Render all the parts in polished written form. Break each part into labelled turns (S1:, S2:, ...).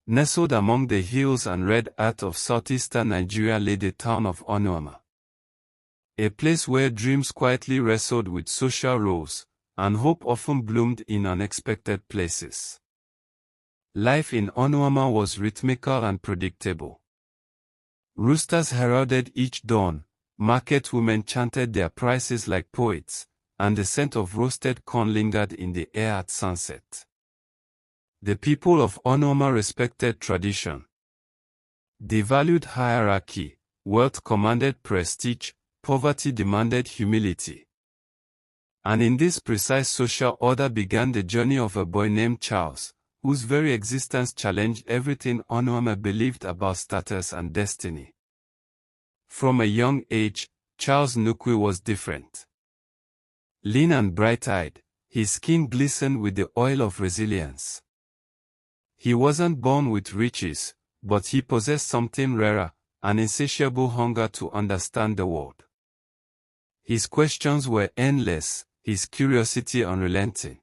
S1: Nestled among the hills and red earth of southeastern Nigeria lay the town of Onuama. A place where dreams quietly wrestled with social roles, and hope often bloomed in unexpected places. Life in Onuama was rhythmical and predictable. Roosters heralded each dawn, market women chanted their prices like poets, and the scent of roasted corn lingered in the air at sunset. The people of Onuama respected tradition. They valued hierarchy, wealth commanded prestige, poverty demanded humility. And in this precise social order began the journey of a boy named Charles, whose very existence challenged everything Onuama believed about status and destiny. From a young age, Charles Nukwi was different. Lean and bright-eyed, his skin glistened with the oil of resilience. He wasn't born with riches, but he possessed something rarer, an insatiable hunger to understand the world. His questions were endless, his curiosity unrelenting.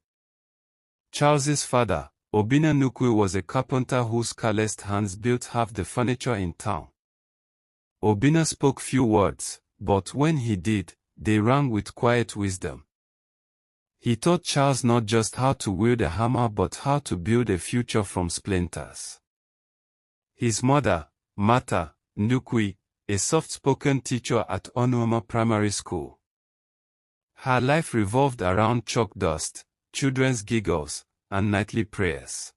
S1: Charles's father, Obina Nukwi, was a carpenter whose calloused hands built half the furniture in town. Obina spoke few words, but when he did, they rang with quiet wisdom. He taught Charles not just how to wield a hammer but how to build a future from splinters. His mother, Martha Nukwi, a soft-spoken teacher at Onuama Primary School. Her life revolved around chalk dust, children's giggles, and nightly prayers.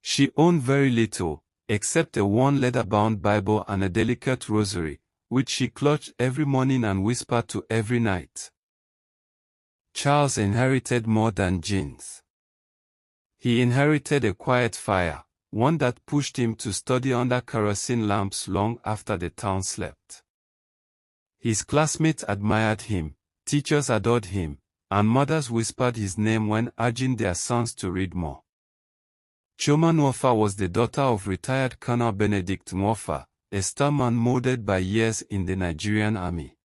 S1: She owned very little, except a worn leather-bound Bible and a delicate rosary, which she clutched every morning and whispered to every night. Charles inherited more than genes. He inherited a quiet fire, one that pushed him to study under kerosene lamps long after the town slept. His classmates admired him, teachers adored him, and mothers whispered his name when urging their sons to read more. Chioma Nwofa was the daughter of retired Colonel Benedict Nwofa, a starman molded by years in the Nigerian army.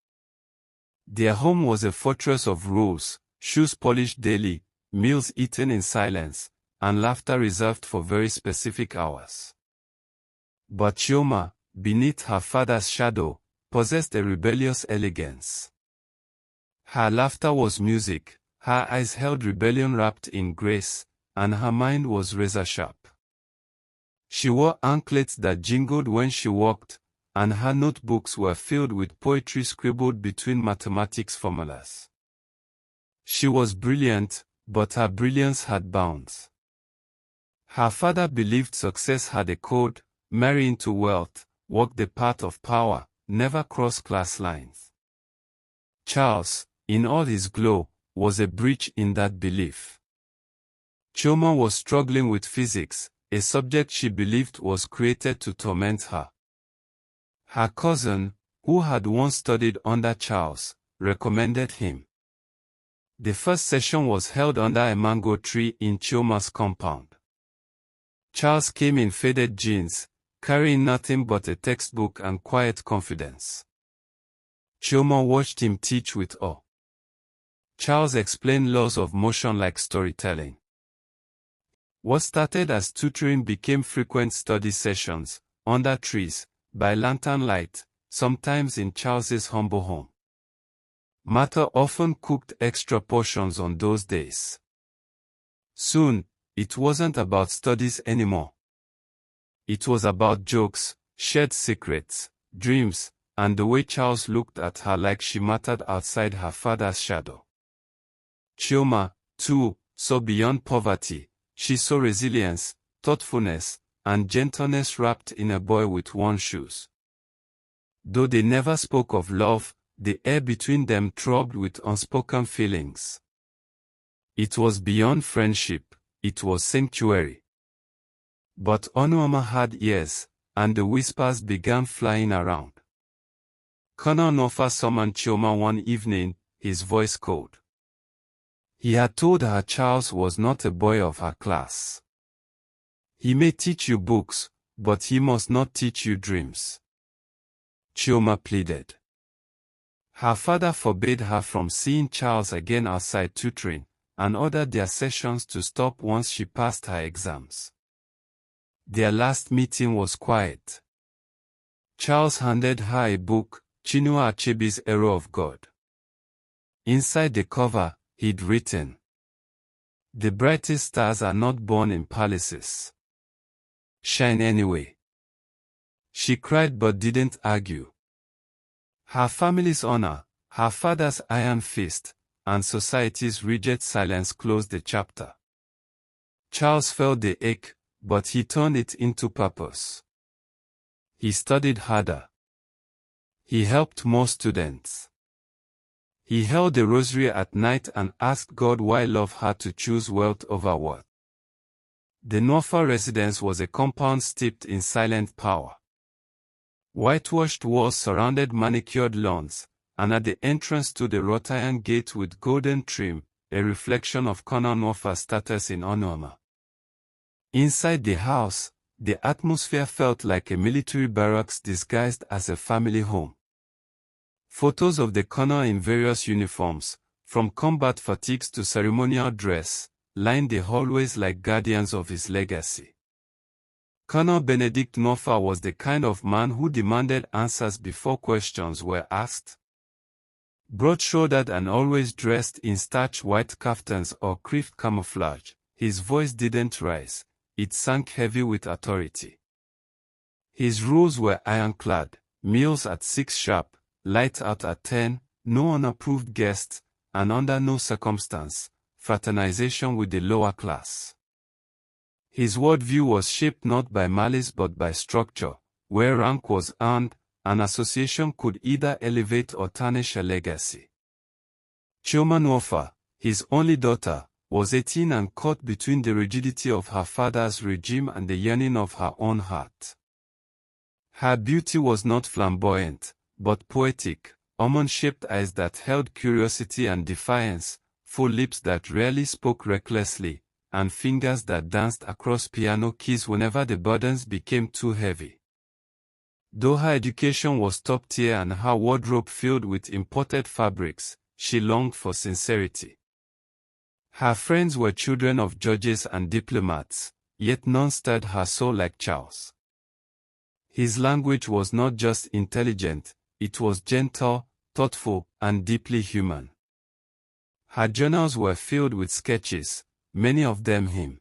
S1: Their home was a fortress of rules, shoes polished daily, meals eaten in silence, and laughter reserved for very specific hours. But Chioma, beneath her father's shadow, possessed a rebellious elegance. Her laughter was music, her eyes held rebellion wrapped in grace, and her mind was razor-sharp. She wore anklets that jingled when she walked, and her notebooks were filled with poetry scribbled between mathematics formulas. She was brilliant, but her brilliance had bounds. Her father believed success had a code: marry into wealth, walk the path of power, never cross class lines. Charles, in all his glow, was a breach in that belief. Chioma was struggling with physics, a subject she believed was created to torment her. Her cousin, who had once studied under Charles, recommended him. The first session was held under a mango tree in Chioma's compound. Charles came in faded jeans, carrying nothing but a textbook and quiet confidence. Chioma watched him teach with awe. Charles explained laws of motion like storytelling. What started as tutoring became frequent study sessions, under trees, by lantern light, sometimes in Charles's humble home. Martha often cooked extra portions on those days. Soon, it wasn't about studies anymore. It was about jokes, shared secrets, dreams, and the way Charles looked at her like she mattered outside her father's shadow. Chioma, too, saw beyond poverty. She saw resilience, thoughtfulness, and gentleness wrapped in a boy with worn shoes. Though they never spoke of love, the air between them throbbed with unspoken feelings. It was beyond friendship, it was sanctuary. But Onuama had ears, and the whispers began flying around. Colonel Nwofa summoned Chioma one evening, his voice cold. He had told her Charles was not a boy of her class. He may teach you books, but he must not teach you dreams. Chioma pleaded. Her father forbade her from seeing Charles again outside tutoring, and ordered their sessions to stop once she passed her exams. Their last meeting was quiet. Charles handed her a book, Chinua Achebe's Arrow of God. Inside the cover, he'd written, "The brightest stars are not born in palaces. Shine anyway." She cried but didn't argue. Her family's honor, her father's iron fist, and society's rigid silence closed the chapter. Charles felt the ache, but he turned it into purpose. He studied harder. He helped more students. He held the rosary at night and asked God why love had to choose wealth over worth. The Norfa residence was a compound steeped in silent power. Whitewashed walls surrounded manicured lawns, and at the entrance to the wrought iron gate with golden trim, a reflection of Colonel Norfa's status in Onuama. Inside the house, the atmosphere felt like a military barracks disguised as a family home. Photos of the colonel in various uniforms, from combat fatigues to ceremonial dress, lined the hallways like guardians of his legacy. Colonel Benedict Norfa was the kind of man who demanded answers before questions were asked. Broad-shouldered and always dressed in starched white kaftans or crepe camouflage, his voice didn't rise, it sank heavy with authority. His rules were ironclad: meals at 6 sharp, light out at 10, no unapproved guests, and under no circumstance, fraternization with the lower class. His worldview was shaped not by malice but by structure. Where rank was earned, an association could either elevate or tarnish a legacy. Chioma Norfa, his only daughter, was 18 and caught between the rigidity of her father's regime and the yearning of her own heart. Her beauty was not flamboyant, but poetic, almond-shaped eyes that held curiosity and defiance, full lips that rarely spoke recklessly, and fingers that danced across piano keys whenever the burdens became too heavy. Though her education was top tier and her wardrobe filled with imported fabrics, she longed for sincerity. Her friends were children of judges and diplomats, yet none stirred her soul like Charles. His language was not just intelligent, it was gentle, thoughtful, and deeply human. Her journals were filled with sketches, many of them him.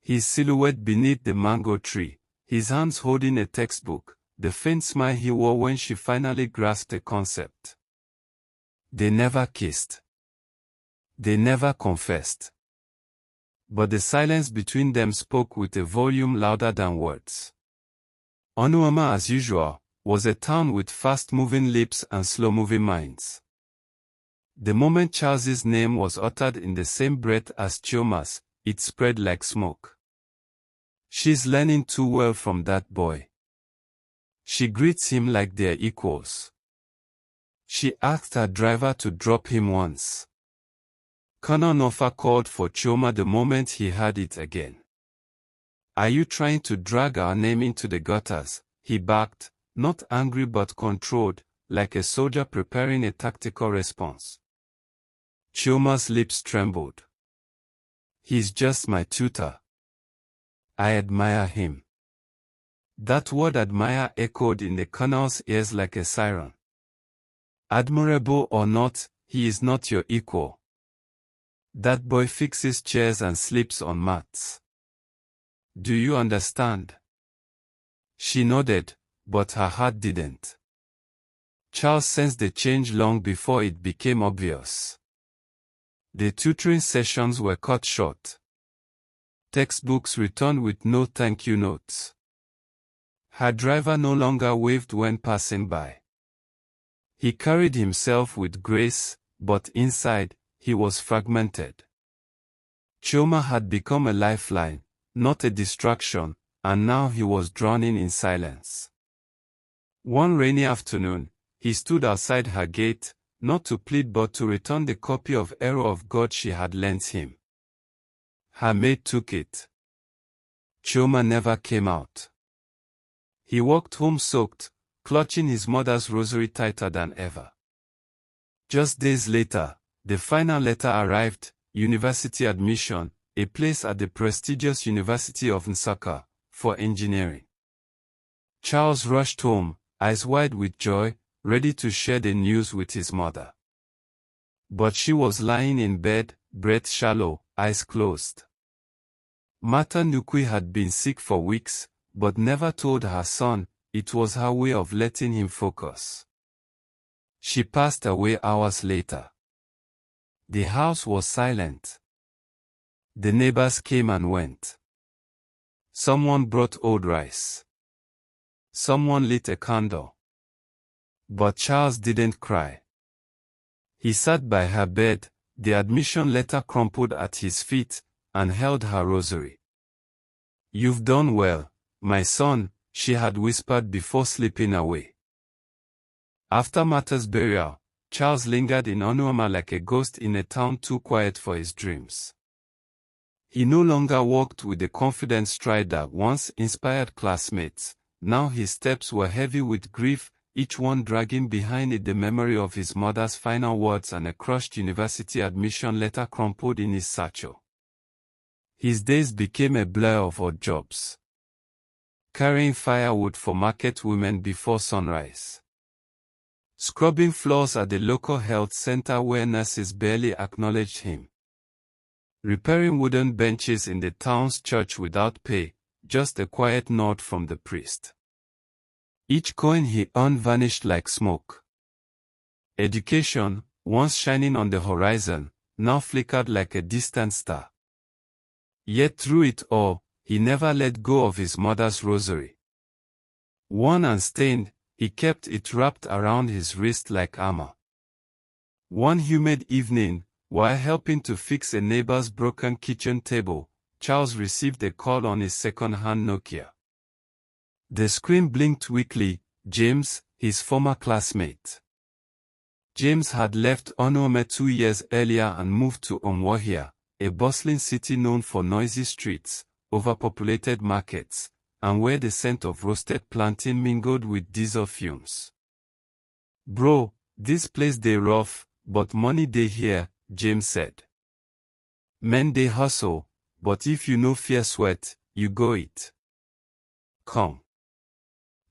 S1: His silhouette beneath the mango tree, his hands holding a textbook, the faint smile he wore when she finally grasped a concept. They never kissed. They never confessed. But the silence between them spoke with a volume louder than words. Onuama, as usual, was a town with fast-moving lips and slow-moving minds. The moment Charles's name was uttered in the same breath as Chioma's, it spread like smoke. She's learning too well from that boy. She greets him like they're equals. She asked her driver to drop him once. Colonel Norfa called for Chioma the moment he heard it again. "Are you trying to drag our name into the gutters?" he barked, not angry but controlled, like a soldier preparing a tactical response. Chioma's lips trembled. "He's just my tutor. I admire him." That word admire echoed in the colonel's ears like a siren. "Admirable or not, he is not your equal. That boy fixes chairs and sleeps on mats. Do you understand?" She nodded, but her heart didn't. Charles sensed the change long before it became obvious. The tutoring sessions were cut short. Textbooks returned with no thank you notes. Her driver no longer waved when passing by. He carried himself with grace, but inside, he was fragmented. Chioma had become a lifeline, not a distraction, and now he was drowning in silence. One rainy afternoon, he stood outside her gate, not to plead but to return the copy of Arrow of God she had lent him. Her maid took it. Chioma never came out. He walked home soaked, clutching his mother's rosary tighter than ever. Just days later, the final letter arrived: university admission, a place at the prestigious University of Nsukka, for engineering. Charles rushed home, eyes wide with joy, ready to share the news with his mother. But she was lying in bed, breath shallow, eyes closed. Martha Nukwi had been sick for weeks, but never told her son. It was her way of letting him focus. She passed away hours later. The house was silent. The neighbors came and went. Someone brought old rice. Someone lit a candle. But Charles didn't cry. He sat by her bed, the admission letter crumpled at his feet, and held her rosary. "You've done well, my son," she had whispered before slipping away. After Martha's burial, Charles lingered in Onuama like a ghost in a town too quiet for his dreams. He no longer walked with the confident stride that once inspired classmates. Now his steps were heavy with grief, each one dragging behind it the memory of his mother's final words and a crushed university admission letter crumpled in his satchel. His days became a blur of odd jobs. Carrying firewood for market women before sunrise. Scrubbing floors at the local health center where nurses barely acknowledged him. Repairing wooden benches in the town's church without pay, just a quiet nod from the priest. Each coin he earned vanished like smoke. Education, once shining on the horizon, now flickered like a distant star. Yet through it all, he never let go of his mother's rosary. Worn and stained, he kept it wrapped around his wrist like armor. One humid evening, while helping to fix a neighbor's broken kitchen table, Charles received a call on his second-hand Nokia. The screen blinked weakly. James, his former classmate. James had left Onuama 2 years earlier and moved to Umuahia, a bustling city known for noisy streets, overpopulated markets, and where the scent of roasted plantain mingled with diesel fumes. "Bro, this place dey rough, but money dey here," James said. "Men dey hustle, but if you no fear sweat, you go it. Come."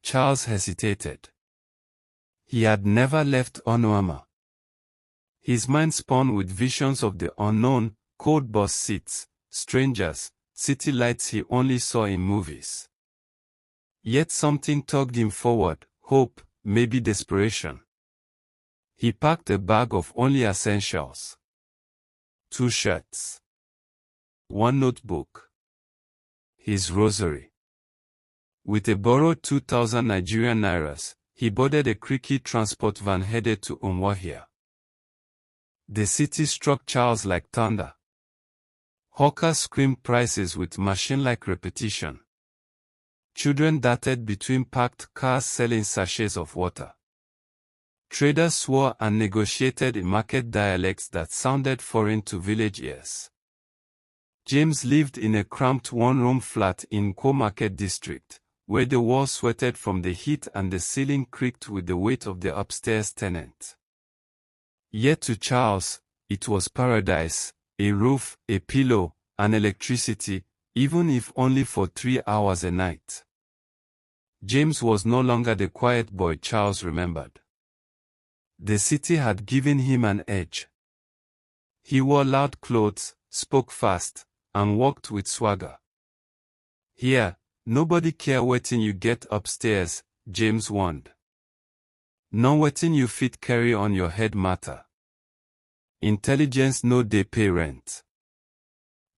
S1: Charles hesitated. He had never left Onuama. His mind spun with visions of the unknown, cold bus seats, strangers, city lights he only saw in movies. Yet something tugged him forward, hope, maybe desperation. He packed a bag of only essentials. 2 shirts. 1 notebook. His rosary. With a borrowed 2,000 Nigerian nairas, he boarded a creaky transport van headed to Umuahia. The city struck Charles like thunder. Hawkers screamed prices with machine-like repetition. Children darted between parked cars selling sachets of water. Traders swore and negotiated in market dialects that sounded foreign to village ears. James lived in a cramped one-room flat in Ko Market district, where the walls sweated from the heat and the ceiling creaked with the weight of the upstairs tenant. Yet to Charles, it was paradise, a roof, a pillow, and electricity, even if only for 3 hours a night. James was no longer the quiet boy Charles remembered. The city had given him an edge. He wore loud clothes, spoke fast, and walked with swagger. Here, nobody care wetin you get upstairs, James warned. No wetin you fit carry on your head matter. Intelligence no dey pay rent.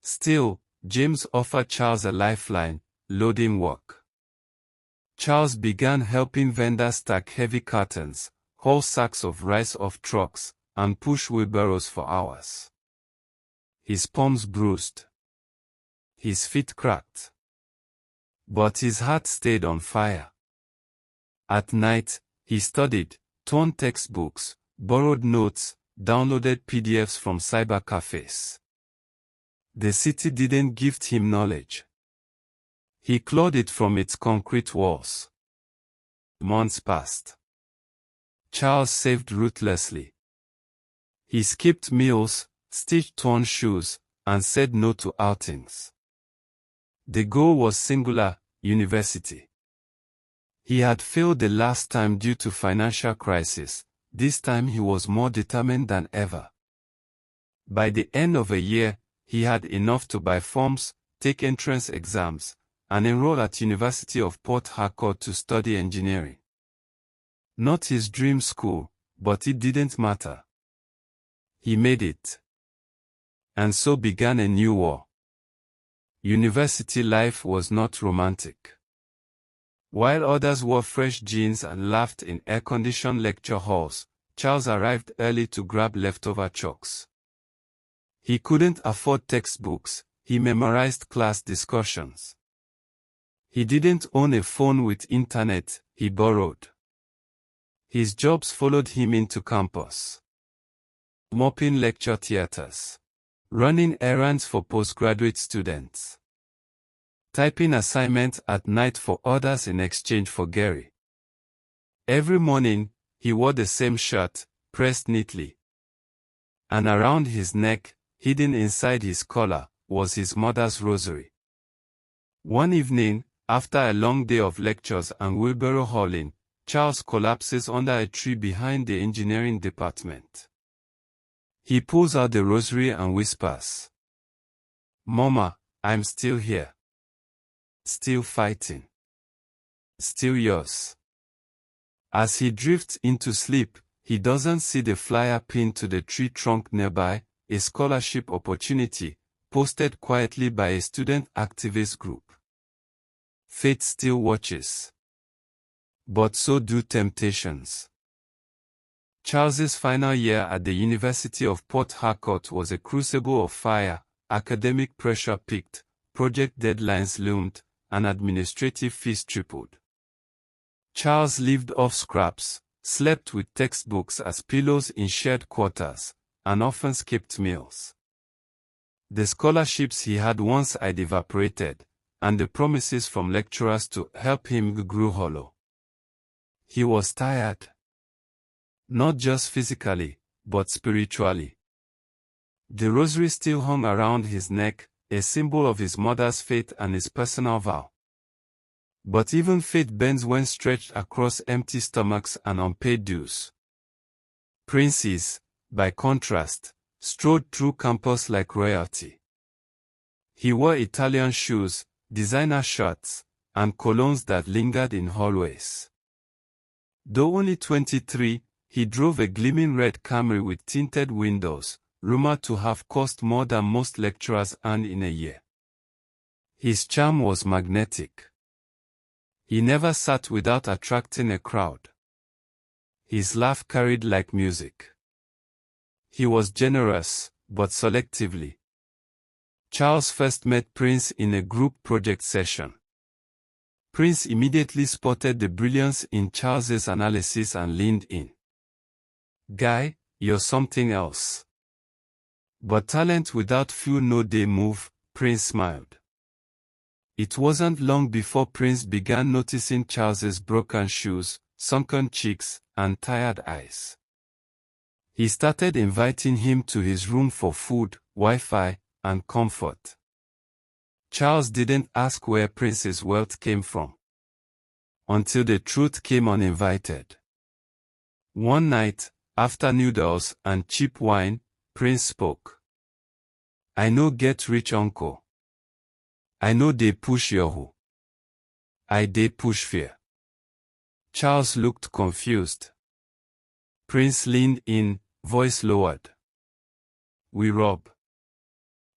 S1: Still, James offered Charles a lifeline, loading work. Charles began helping vendors stack heavy cartons, haul sacks of rice off trucks, and push wheelbarrows for hours. His palms bruised. His feet cracked. But his heart stayed on fire. At night, he studied, torn textbooks, borrowed notes, downloaded PDFs from cyber cafes. The city didn't gift him knowledge. He clawed it from its concrete walls. Months passed. Charles saved ruthlessly. He skipped meals, stitched torn shoes, and said no to outings. The goal was singular: University. He had failed the last time due to financial crisis. This time he was more determined than ever. By the end of a year, he had enough to buy forms, take entrance exams, and enroll at University of Port Harcourt to study engineering. Not his dream school, but it didn't matter. He made it. And so began a new war. University life was not romantic. While others wore fresh jeans and laughed in air-conditioned lecture halls, Charles arrived early to grab leftover chalks. He couldn't afford textbooks, he memorized class discussions. He didn't own a phone with internet, he borrowed. His jobs followed him into campus. Mopping lecture theaters. Running errands for postgraduate students. Typing assignments at night for others in exchange for Gary. Every morning, he wore the same shirt, pressed neatly. And around his neck, hidden inside his collar, was his mother's rosary. One evening, after a long day of lectures and wheelbarrow hauling, Charles collapses under a tree behind the engineering department. He pulls out the rosary and whispers, "Mama, I'm still here. Still fighting. Still yours." As he drifts into sleep, he doesn't see the flyer pinned to the tree trunk nearby, a scholarship opportunity, posted quietly by a student activist group. Fate still watches. But so do temptations. Charles's final year at the University of Port Harcourt was a crucible of fire. Academic pressure peaked, project deadlines loomed, and administrative fees tripled. Charles lived off scraps, slept with textbooks as pillows in shared quarters, and often skipped meals. The scholarships he had once had evaporated, and the promises from lecturers to help him grew hollow. He was tired. Not just physically, but spiritually. The rosary still hung around his neck, a symbol of his mother's faith and his personal vow. But even faith bends when stretched across empty stomachs and unpaid dues. Princes, by contrast, strode through campus like royalty. He wore Italian shoes, designer shirts, and colognes that lingered in hallways. Though only 23, he drove a gleaming red Camry with tinted windows, rumored to have cost more than most lecturers earned in a year. His charm was magnetic. He never sat without attracting a crowd. His laugh carried like music. He was generous, but selectively. Charles first met Prince in a group project session. Prince immediately spotted the brilliance in Charles's analysis and leaned in. "Guy, you're something else." "But talent without fuel no day move," Prince smiled. It wasn't long before Prince began noticing Charles's broken shoes, sunken cheeks, and tired eyes. He started inviting him to his room for food, Wi-Fi, and comfort. Charles didn't ask where Prince's wealth came from. Until the truth came uninvited. One night, after noodles and cheap wine, Prince spoke. "I no get rich uncle. I know they push your who. I dey push fear." Charles looked confused. Prince leaned in, voice lowered. "We rob.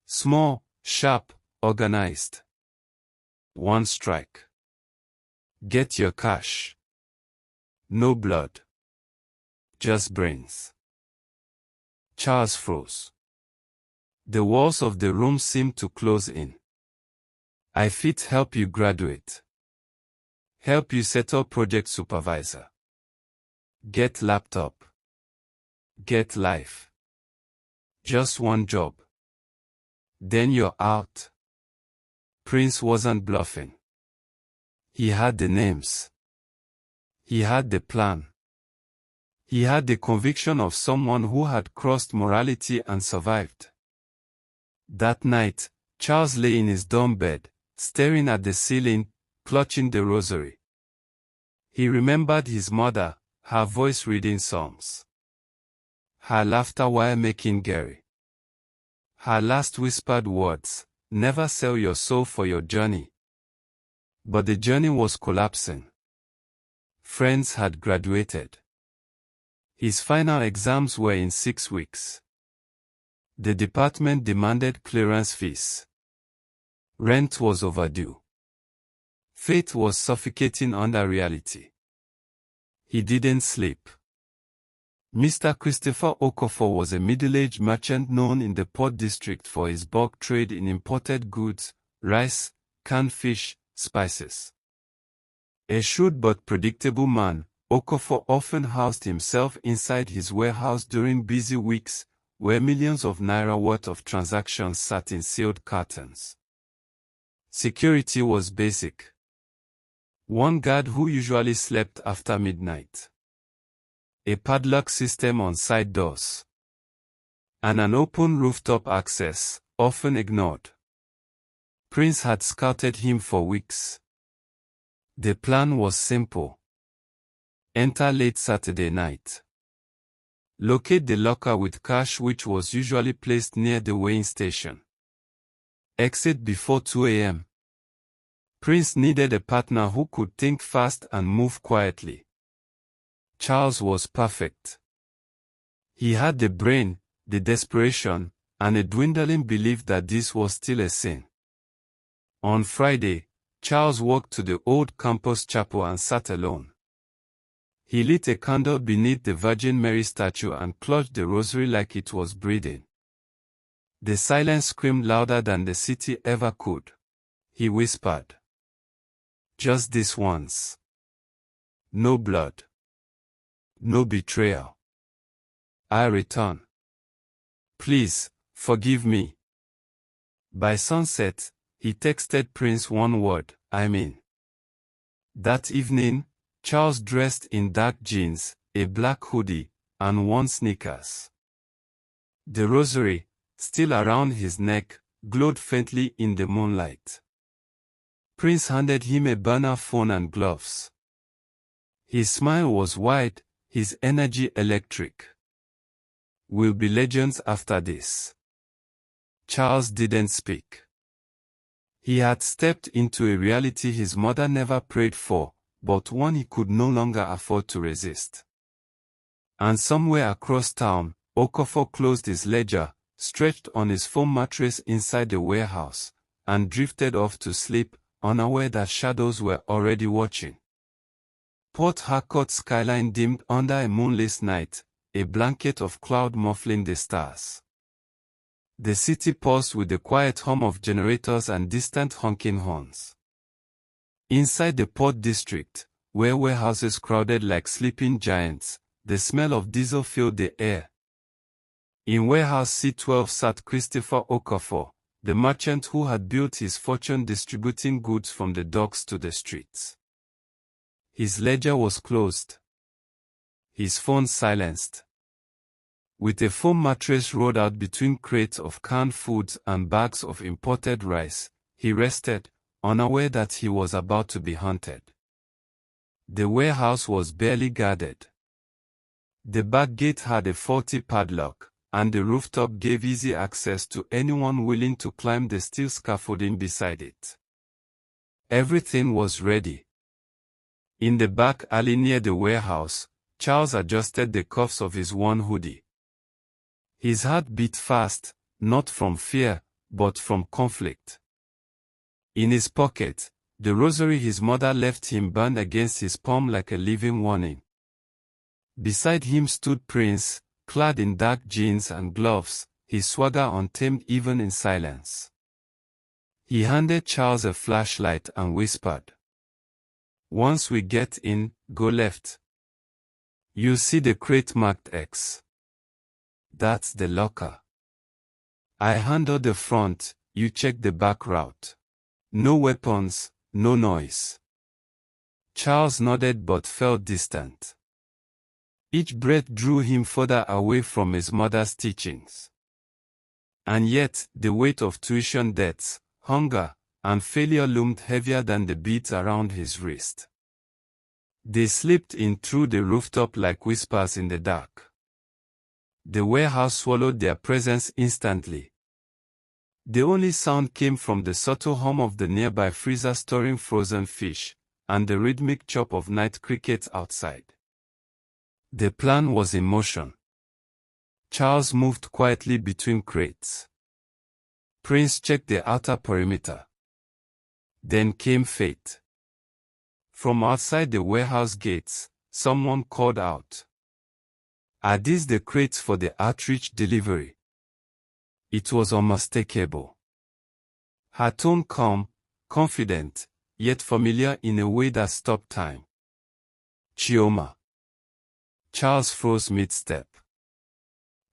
S1: Small, sharp, organized. One strike. Get your cash. No blood. Just brains." Charles froze. The walls of the room seemed to close in. "I fit help you graduate. Help you settle project supervisor. Get laptop. Get life. Just one job. Then you're out." Prince wasn't bluffing. He had the names. He had the plan. He had the conviction of someone who had crossed morality and survived. That night, Charles lay in his dorm bed, staring at the ceiling, clutching the rosary. He remembered his mother, her voice reading psalms. Her laughter while making Gary. Her last whispered words, "Never sell your soul for your journey." But the journey was collapsing. Friends had graduated. His final exams were in 6 weeks. The department demanded clearance fees. Rent was overdue. Fate was suffocating under reality. He didn't sleep. Mr. Christopher Okafor was a middle-aged merchant known in the Port District for his bulk trade in imported goods, rice, canned fish, spices. A shrewd but predictable man, Okafor often housed himself inside his warehouse during busy weeks, where millions of naira worth of transactions sat in sealed cartons. Security was basic. One guard who usually slept after midnight. A padlock system on side doors. And an open rooftop access, often ignored. Prince had scouted him for weeks. The plan was simple. Enter late Saturday night. Locate the locker with cash which was usually placed near the weighing station. Exit before 2 a.m. Prince needed a partner who could think fast and move quietly. Charles was perfect. He had the brain, the desperation, and a dwindling belief that this was still a sin. On Friday, Charles walked to the old campus chapel and sat alone. He lit a candle beneath the Virgin Mary statue and clutched the rosary like it was breathing. The silence screamed louder than the city ever could. He whispered. Just this once. No blood. No betrayal. I return. Please, forgive me. By sunset, he texted Prince one word, "I'm in." That evening, Charles dressed in dark jeans, a black hoodie, and worn sneakers. The rosary, still around his neck, glowed faintly in the moonlight. Prince handed him a burner phone and gloves. His smile was wide, his energy electric. "We'll be legends after this." Charles didn't speak. He had stepped into a reality his mother never prayed for, but one he could no longer afford to resist. And somewhere across town, Okafor closed his ledger, stretched on his foam mattress inside the warehouse, and drifted off to sleep, unaware that shadows were already watching. Port Harcourt skyline dimmed under a moonless night, a blanket of cloud muffling the stars. The city paused with the quiet hum of generators and distant honking horns. Inside the Port District, where warehouses crowded like sleeping giants, the smell of diesel filled the air. In warehouse C12 sat Christopher Okafor, the merchant who had built his fortune distributing goods from the docks to the streets. His ledger was closed. His phone silenced. With a foam mattress rolled out between crates of canned foods and bags of imported rice, he rested, unaware that he was about to be hunted. The warehouse was barely guarded. The back gate had a faulty padlock, and the rooftop gave easy access to anyone willing to climb the steel scaffolding beside it. Everything was ready. In the back alley near the warehouse, Charles adjusted the cuffs of his worn hoodie. His heart beat fast, not from fear, but from conflict. In his pocket, the rosary his mother left him burned against his palm like a living warning. Beside him stood Prince, clad in dark jeans and gloves, his swagger untamed even in silence. He handed Charles a flashlight and whispered, "Once we get in, go left. You see the crate marked X. That's the locker. I handle the front, you check the back route. No weapons, no noise." Charles nodded but felt distant. Each breath drew him further away from his mother's teachings. And yet, the weight of tuition debts, hunger, and failure loomed heavier than the beads around his wrist. They slipped in through the rooftop like whispers in the dark. The warehouse swallowed their presence instantly. The only sound came from the subtle hum of the nearby freezer storing frozen fish, and the rhythmic chop of night crickets outside. The plan was in motion. Charles moved quietly between crates. Prince checked the outer perimeter. Then came fate. From outside the warehouse gates, someone called out, "Are these the crates for the outreach delivery?" It was unmistakable. Her tone calm, confident, yet familiar in a way that stopped time. "Chioma." Charles froze mid-step.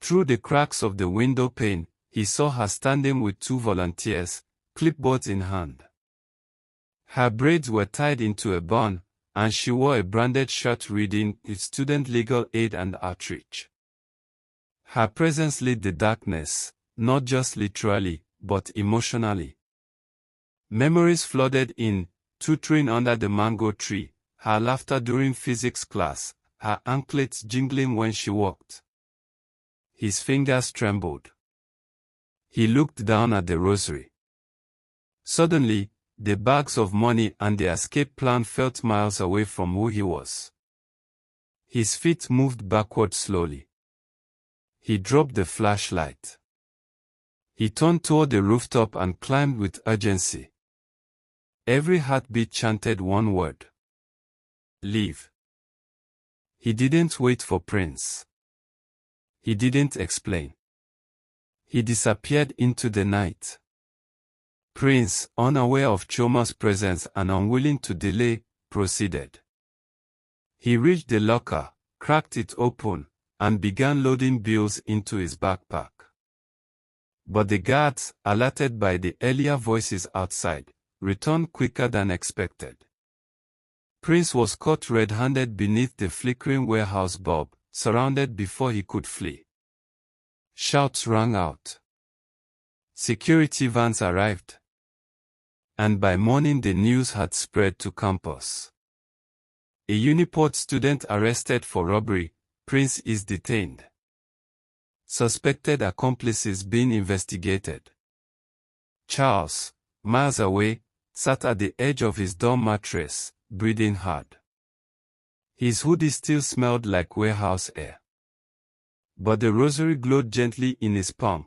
S1: Through the cracks of the window pane, he saw her standing with two volunteers, clipboards in hand. Her braids were tied into a bun, and she wore a branded shirt reading Student Legal Aid and Outreach. Her presence lit the darkness, not just literally, but emotionally. Memories flooded in, tutoring under the mango tree, her laughter during physics class, her anklets jingling when she walked. His fingers trembled. He looked down at the rosary. Suddenly, the bags of money and the escape plan felt miles away from who he was. His feet moved backward slowly. He dropped the flashlight. He turned toward the rooftop and climbed with urgency. Every heartbeat chanted one word. Leave. He didn't wait for Prince. He didn't explain. He disappeared into the night. Prince, unaware of Chioma's presence and unwilling to delay, proceeded. He reached the locker, cracked it open, and began loading bills into his backpack. But the guards, alerted by the earlier voices outside, returned quicker than expected. Prince was caught red-handed beneath the flickering warehouse bulb, surrounded before he could flee. Shouts rang out. Security vans arrived. And by morning the news had spread to campus. A Uniport student arrested for robbery, Prince is detained. Suspected accomplices being investigated. Charles, miles away, sat at the edge of his dorm mattress, breathing hard. His hoodie still smelled like warehouse air. But the rosary glowed gently in his palm.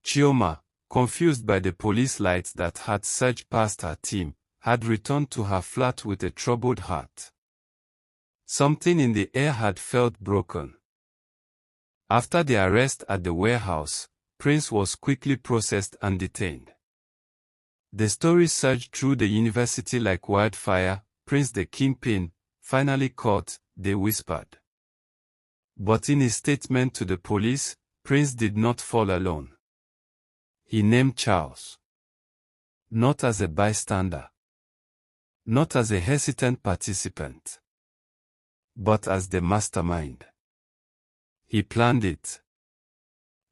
S1: Chioma, confused by the police lights that had surged past her team, had returned to her flat with a troubled heart. Something in the air had felt broken. After the arrest at the warehouse, Prince was quickly processed and detained. The story surged through the university like wildfire. Prince the Kingpin, finally caught, they whispered. But in his statement to the police, Prince did not fall alone. He named Charles. Not as a bystander. Not as a hesitant participant. But as the mastermind. He planned it.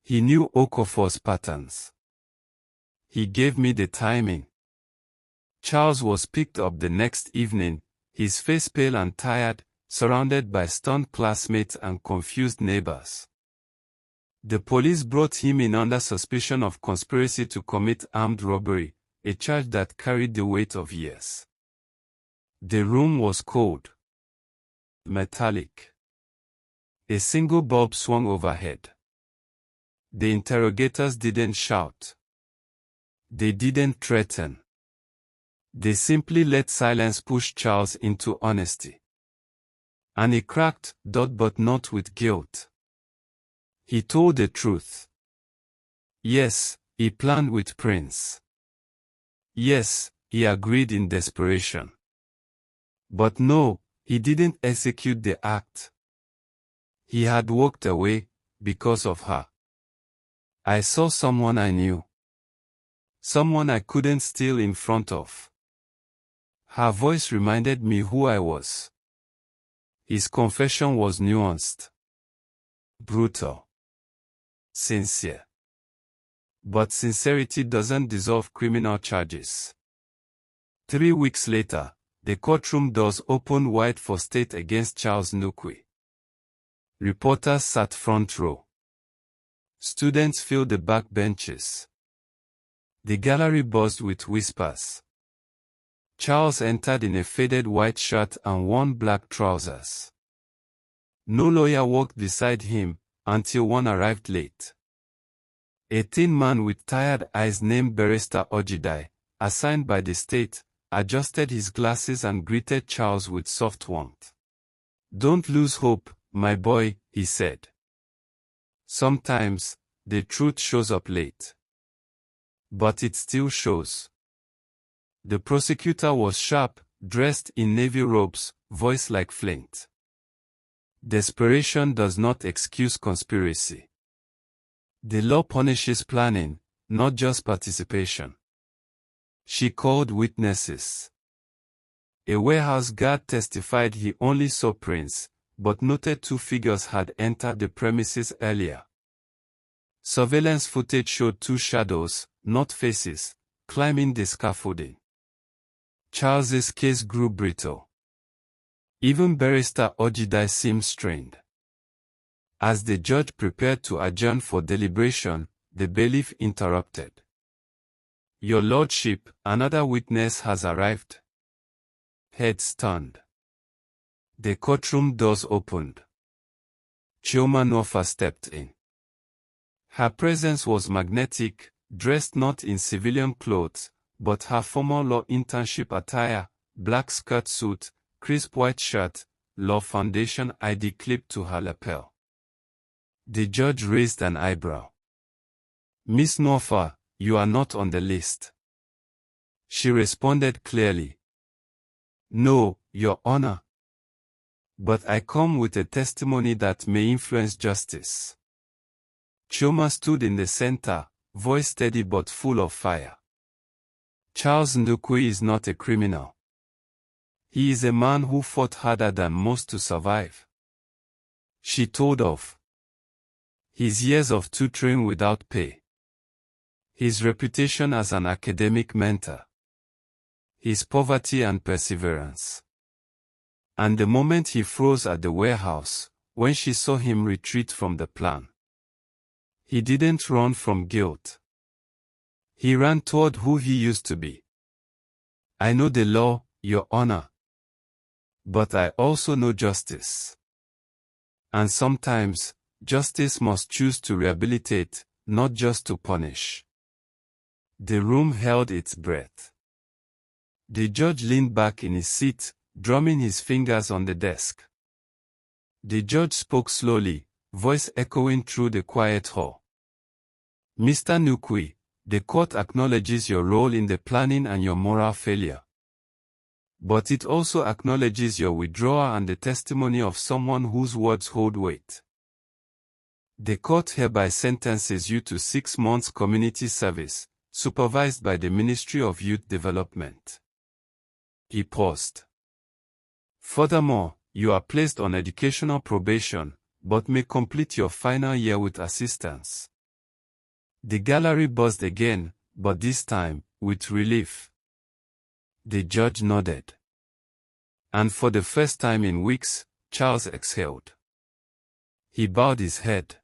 S1: He knew Okafor's patterns. He gave me the timing. Charles was picked up the next evening, his face pale and tired, surrounded by stunned classmates and confused neighbors. The police brought him in under suspicion of conspiracy to commit armed robbery, a charge that carried the weight of years. The room was cold. Metallic. A single bulb swung overhead. The interrogators didn't shout. They didn't threaten. They simply let silence push Charles into honesty. And he cracked, but not with guilt. He told the truth. Yes, he planned with Prince. Yes, he agreed in desperation. But no, he didn't execute the act. He had walked away, because of her. I saw someone I knew. Someone I couldn't steal in front of. Her voice reminded me who I was. His confession was nuanced. Brutal. Sincere. But sincerity doesn't dissolve criminal charges. 3 weeks later, the courtroom doors opened wide for state against Charles Nukwi. Reporters sat front row. Students filled the back benches. The gallery buzzed with whispers. Charles entered in a faded white shirt and worn black trousers. No lawyer walked beside him until one arrived late. A thin man with tired eyes named Barrister Ojidai, assigned by the state, adjusted his glasses and greeted Charles with soft warmth. "Don't lose hope, my boy," he said. "Sometimes, the truth shows up late. But it still shows." The prosecutor was sharp, dressed in navy robes, voice like flint. Desperation does not excuse conspiracy. The law punishes planning, not just participation. She called witnesses. A warehouse guard testified he only saw prints, but noted 2 figures had entered the premises earlier. Surveillance footage showed 2 shadows, not faces, climbing the scaffolding. Charles's case grew brittle. Even Barrister Ojidai seemed strained. As the judge prepared to adjourn for deliberation, the bailiff interrupted. "Your lordship, another witness has arrived." Heads turned. The courtroom doors opened. Chioma Nwafa stepped in. Her presence was magnetic, dressed not in civilian clothes, but her former law internship attire, black skirt suit, crisp white shirt, law foundation ID clipped to her lapel. The judge raised an eyebrow. "Miss Nwafa, you are not on the list." She responded clearly. "No, Your Honor. But I come with a testimony that may influence justice." Chioma stood in the center, voice steady but full of fire. "Charles Nukwi is not a criminal. He is a man who fought harder than most to survive." She told of his years of tutoring without pay, his reputation as an academic mentor, his poverty and perseverance, and the moment he froze at the warehouse, when she saw him retreat from the plan. He didn't run from guilt. He ran toward who he used to be. "I know the law, Your Honor. But I also know justice. And sometimes, justice must choose to rehabilitate, not just to punish." The room held its breath. The judge leaned back in his seat, drumming his fingers on the desk. The judge spoke slowly, voice echoing through the quiet hall. "Mr. Nukwi, the court acknowledges your role in the planning and your moral failure. But it also acknowledges your withdrawal and the testimony of someone whose words hold weight. The court hereby sentences you to 6 months community service, supervised by the Ministry of Youth Development." He paused. "Furthermore, you are placed on educational probation, but may complete your final year with assistance." The gallery buzzed again, but this time, with relief. The judge nodded. And for the first time in weeks, Charles exhaled. He bowed his head.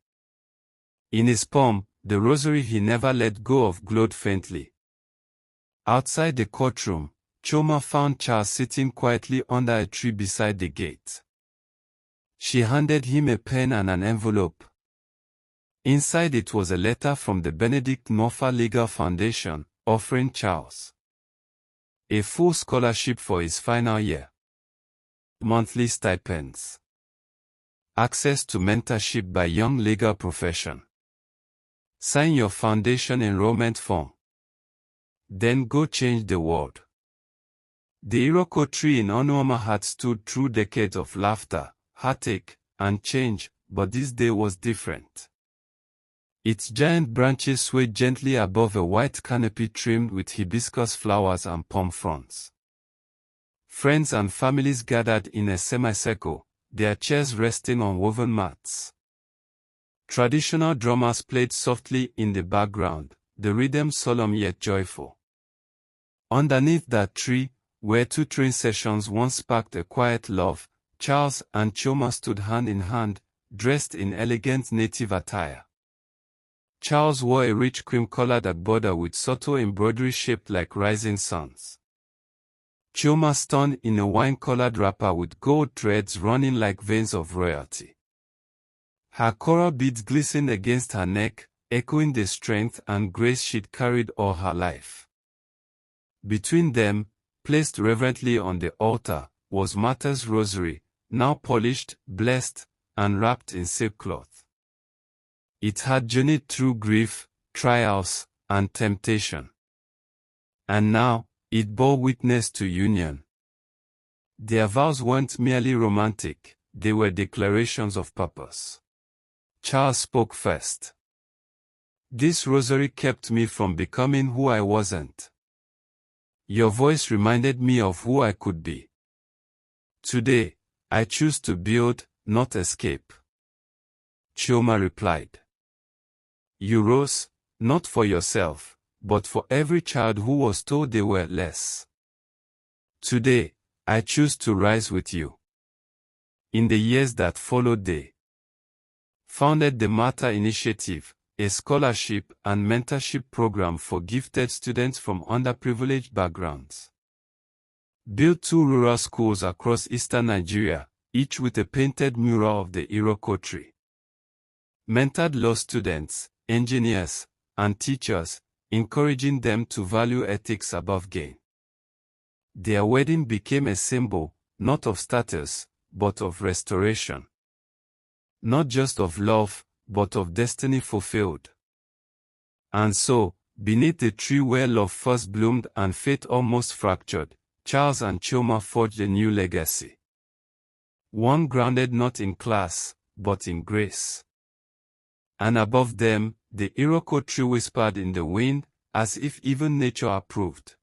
S1: In his palm, the rosary he never let go of glowed faintly. Outside the courtroom, Chioma found Charles sitting quietly under a tree beside the gate. She handed him a pen and an envelope. Inside it was a letter from the Benedict Nwafa Legal Foundation, offering Charles a full scholarship for his final year, monthly stipends, access to mentorship by young legal profession. Sign your foundation enrollment form. Then go change the world. The Iroko tree in Onuama had stood through decades of laughter, heartache, and change, but this day was different. Its giant branches swayed gently above a white canopy trimmed with hibiscus flowers and palm fronds. Friends and families gathered in a semicircle, their chairs resting on woven mats. Traditional drummers played softly in the background, the rhythm solemn yet joyful. Underneath that tree, where 2 train sessions once sparked a quiet love, Charles and Chioma stood hand in hand, dressed in elegant native attire. Charles wore a rich cream-colored agbada with subtle embroidery shaped like rising suns. Chioma stunned in a wine-colored wrapper with gold threads running like veins of royalty. Her coral beads glistened against her neck, echoing the strength and grace she'd carried all her life. Between them, placed reverently on the altar, was Martha's rosary, now polished, blessed, and wrapped in silkcloth. It had journeyed through grief, trials, and temptation. And now, it bore witness to union. Their vows weren't merely romantic, they were declarations of purpose. Charles spoke first. "This rosary kept me from becoming who I wasn't. Your voice reminded me of who I could be. Today, I choose to build, not escape." Chioma replied. "You rose, not for yourself, but for every child who was told they were less. Today, I choose to rise with you." In the years that followed, they founded the Martha Initiative, a scholarship and mentorship program for gifted students from underprivileged backgrounds. Built 2 rural schools across eastern Nigeria, each with a painted mural of the Iroko tree. Mentored law students, engineers, and teachers, encouraging them to value ethics above gain. Their wedding became a symbol, not of status, but of restoration. Not just of love, but of destiny fulfilled. And so, beneath the tree where love first bloomed and faith almost fractured, Charles and Chioma forged a new legacy. One grounded not in class, but in grace. And above them, the Iroko tree whispered in the wind, as if even nature approved.